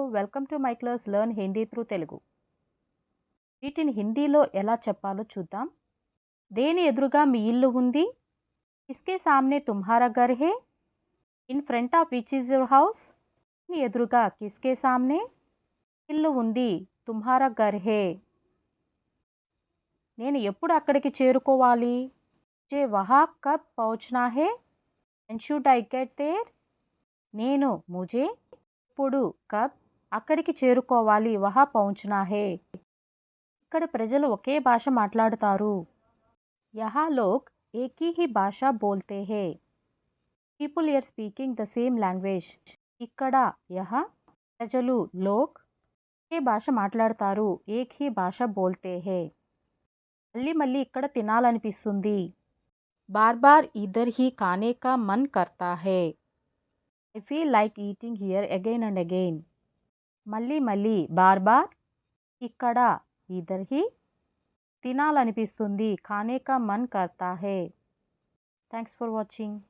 Welcome to my class learn Hindi through Telugu. వీటిని హిందీలో ఎలా చెప్పాలో చూద్దాం. దేని ఎదురుగా మీ ఇల్లు ఉంది? కిస్కే సామ్నే తుమ్హారా ఘర్ హే? In front of which is your house? దేని ఎదురుగా కిస్కే సామ్నే ఇల్లు ఉంది? తుమ్హారా ఘర్ హే. నేను ఎప్పుడు అక్కడికి చేరుకోవాలి? ముझे वहाँ कब पहुँचना है? When should I get there? నేను ముझे ఇప్పుడు కబ్ అక్కడికి చేరుకోవాలి వహా పౌంచ్నా హే. ఇక్కడ ప్రజలు ఒకే భాష మాట్లాడుతారు. యహా లోగ్ ఏకీ హీ భాష బోల్తే హే. People are speaking the same language. ఇక్కడ యహా ప్రజలు లోగ్ ఒకే భాష మాట్లాడతారు. ఏక్ హీ భాష బోల్తే హే. మళ్ళీ మళ్ళీ ఇక్కడ తినాలనిపిస్తుంది. బార్ బార్ ఇధర్ హీ ఖానే కా మన్ కర్తా హే. I feel like eating here again and again. మళ్ళీ మళ్ళీ బార్ బార్ ఇక్కడ ఇధర్ హీ తినాలనిపిస్తుంది. ఖానే కా మన్ కర్తా హే. Thanks for watching.